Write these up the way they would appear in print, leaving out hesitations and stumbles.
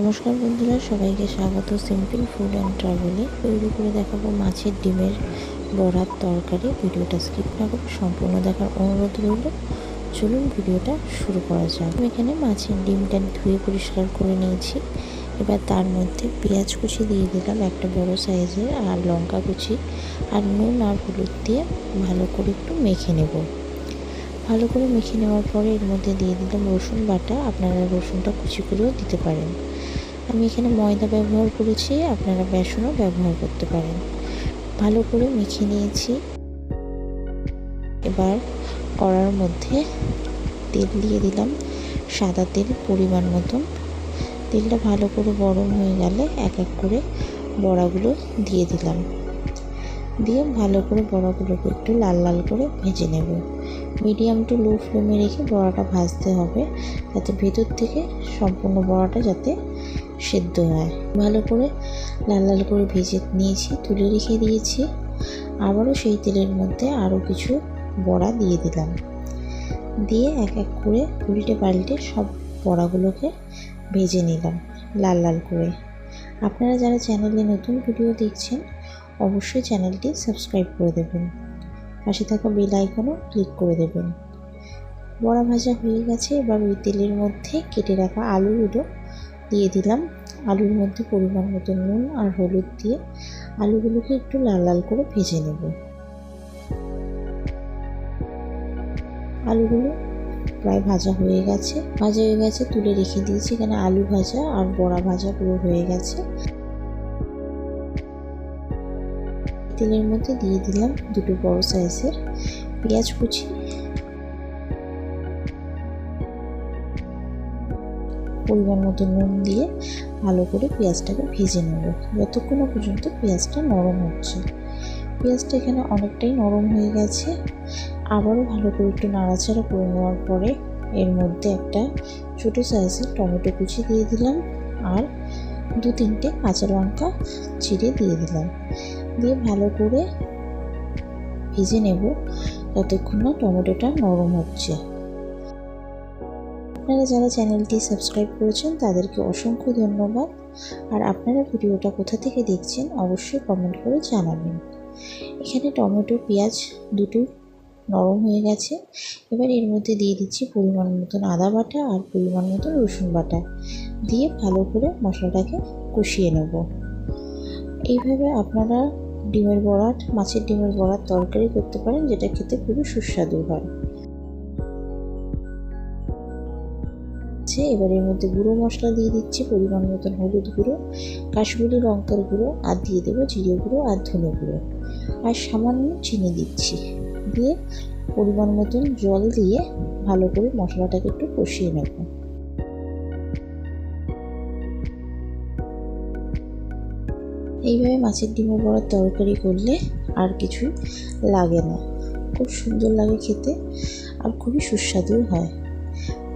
নমস্কার বন্ধুরা, সবাইকে স্বাগত সিম্পল ফুড অ্যান্ড ট্রাভেলে। তৈরি করে দেখাবো মাছের ডিমের বড়ার তরকারি। ভিডিওটা স্কিপ না করে সম্পূর্ণ দেখার অনুরোধ রইল। চলুন ভিডিওটা শুরু করা যাক। আমি এখানে মাছের ডিমটা ধুয়ে পরিষ্কার করে নিয়েছি। এবার তার মধ্যে পেঁয়াজ কুচি দিয়ে দিলাম একটা বড় সাইজের, আর লঙ্কা কুচি আর নুন আর হলুদ দিয়ে ভালো করে একটু মেখে নেব। ভালো করে মেখে নেওয়ার পরে এর মধ্যে দিয়ে দিলাম রসুন বাটা। আপনারা রসুনটা কুচি করেও দিতে পারেন। আমি এখানে ময়দা ব্যবহার করেছি, আপনারা বেসনও ব্যবহার করতে পারেন। ভালো করে মেখে নিয়েছি। এবার কড়ার মধ্যে তেল দিয়ে দিলাম, সাদা তেল পরিমাণ মতন। তেলটা ভালো করে গরম হয়ে গেলে এক এক করে বড়াগুলো দিয়ে দিলাম। দিয়ে ভালো করে বড়াগুলোকে একটু লাল লাল করে ভেজে নেব। মিডিয়াম টু লো ফ্লেমে রেখে বড়াটা ভাজতে হবে, যাতে ভেতর থেকে সম্পূর্ণ বড়াটা যাতে সেদ্ধ হয়। ভালো করে লাল লাল করে ভেজে নিয়েছি, তুলে রেখে দিয়েছি। আবারও সেই তেলের মধ্যে আরও কিছু বড়া দিয়ে দিলাম। দিয়ে এক এক করে উল্টে পাল্টে সব বড়াগুলোকে ভেজে নিলাম লাল লাল করে। আপনারা যারা চ্যানেলে নতুন ভিডিও দেখছেন অবশ্যই চ্যানেলটি সাবস্ক্রাইব করে দেবেন, পাশে থাকা বেল আইকনও ক্লিক করে দেবেন। বড়া ভাজা হয়ে গেছে। এবার ওই তেলের মধ্যে কেটে রাখা আলুগুলো দিয়ে দিলাম। আলুর মধ্যে পরিমাণ মতো নুন আর হলুদ দিয়ে আলুগুলোকে একটু লাল লাল করে ভেজে নেব। আলুগুলো প্রায় ভাজা হয়ে গেছে, তুলে রেখে দিয়েছি। এখানে আলু ভাজা আর বড়া ভাজা পুরো হয়ে গেছে। তেলের মধ্যে দিয়ে দিলাম দুটো বড় সাইজের পেঁয়াজ কুচি, পরিমাণ মতো নুন দিয়ে ভালো করে পেঁয়াজটাকে ভেজে নেব যতক্ষণ পর্যন্ত পেঁয়াজটা নরম হচ্ছে। পেঁয়াজটা এখানে অনেকটাই নরম হয়ে গেছে। আবারও ভালো করে একটু নাড়াচাড়া করে নেওয়ার পরে এর মধ্যে একটা ছোটো সাইজের টমেটো কুচি দিয়ে দিলাম, আর দু তিনটে কাঁচা লঙ্কা চিড়ে দিয়ে দিলাম। দিয়ে ভালো করে ভেজে নেব যতক্ষণ না টমেটোটা নরম হচ্ছে। আপনারা যারা চ্যানেলটি সাবস্ক্রাইব করেছেন তাদেরকে অসংখ্য ধন্যবাদ। আর আপনারা ভিডিওটা কোথা থেকে দেখছেন অবশ্যই কমেন্ট করে জানাবেন। এখানে টমেটো পেঁয়াজ দুটো নরম হয়ে গেছে। এবার এর মধ্যে দিয়ে দিচ্ছি পরিমাণ মতন আদা বাটা আর পরিমাণ মতন রসুন বাটা, দিয়ে ভালো করে মশলাটাকে কষিয়ে নেব। এইভাবে আপনারা মাছের ডিমের বড়ার তরকারি করতে পারেন, যেটা খেতে খুবই সুস্বাদু হয়। এবার এর মধ্যে গুঁড়ো মশলা দিয়ে দিচ্ছি, পরিমাণ মতন হলুদ গুঁড়ো, কাশ্মীরি লঙ্কার গুঁড়ো, আর দিয়ে দেবো জিরে গুঁড়ো আর ধনে গুঁড়ো, আর সামান্য চিনি দিচ্ছি। দিয়ে পরিমাণ মতন জল দিয়ে ভালো করে মশলাটাকে একটু কষিয়ে নেব। এইভাবে মাছের ডিমের বড়ার তরকারি করলে আর কিছু লাগে না, খুব সুন্দর লাগে খেতে আর খুবই সুস্বাদু হয়।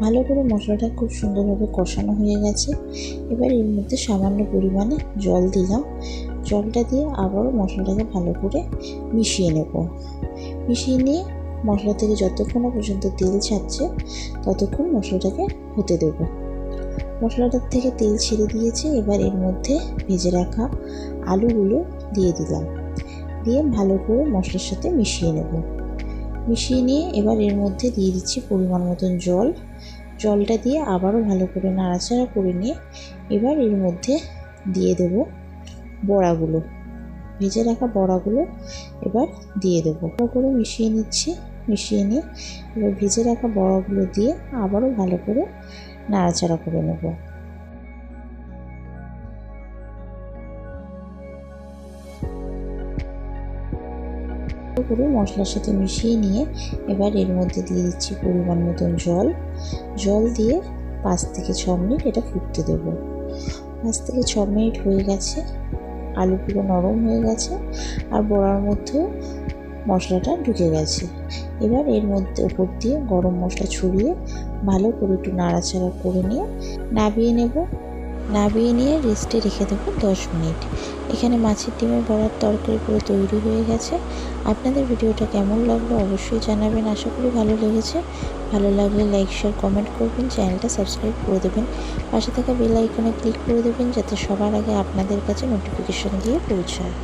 ভালো করে মশলাটা খুব সুন্দরভাবে কষানো হয়ে গেছে। এবার এর মধ্যে সামান্য পরিমাণে জল দিলাম। জলটা দিয়ে আবারও মশলাটাকে ভালো করে মিশিয়ে নেব। মিশিয়ে নিয়ে মশলা থেকে যতক্ষণ পর্যন্ত তেল ছাড়ছে ততক্ষণ মশলাটাকে হতে দেব। মশলাটার থেকে তেল ছেড়ে দিয়েছে। এবার এর মধ্যে ভেজে রাখা আলুগুলো দিয়ে দিলাম, দিয়ে ভালো করে মশলার সাথে মিশিয়ে নেব। মিশিয়ে নিয়ে এবার এর মধ্যে দিয়ে দিচ্ছি পরিমাণ মতন জল। জলটা দিয়ে আবারও ভালো করে নাড়াচাড়া করে নিয়ে এবার এর মধ্যে দিয়ে দেব বড়াগুলো, ভেজে রাখা বড়াগুলো এবার দিয়ে দেবো। ভালো করে মিশিয়ে নিচ্ছি। মিশিয়ে নিয়ে এবার ভেজে রাখা বড়াগুলো দিয়ে আবারও ভালো করে নাড়াচাড়া করে নেব। করে মশলার সাথে মিশিয়ে নিয়ে এবার এর মধ্যে দিয়ে দিচ্ছি পরিমাণ মতন জল দিয়ে 5 থেকে 6 মিনিট এটা ফুটতে দেব। 5 থেকে 6 মিনিট হয়ে গেছে। আলু পুরো নরম হয়ে গেছে আর বড়ার মধ্যেও মশলাটা ঢুকে গেছে। এবার এর মধ্যে উপর দিয়ে গরম মশলা ছড়িয়ে ভালো করে একটু নাড়াচাড়া করে নিয়ে নামিয়ে নেব। নাবিয়ে নিয়ে রেস্টে রেখে দেবো 10 মিনিট। এখানে মাছের ডিমের বড়ার তরকারি পুরো তৈরি হয়ে গেছে। আপনাদের ভিডিওটা কেমন লাগলো অবশ্যই জানাবেন। আশা করি ভালো লেগেছে। ভালো লাগলে লাইক শেয়ার কমেন্ট করবেন, চ্যানেলটা সাবস্ক্রাইব করে দেবেন, পাশে থাকা বেল আইকনে ক্লিক করে দেবেন যাতে সবার আগে আপনাদের কাছে নোটিফিকেশন দিয়ে পৌঁছায়।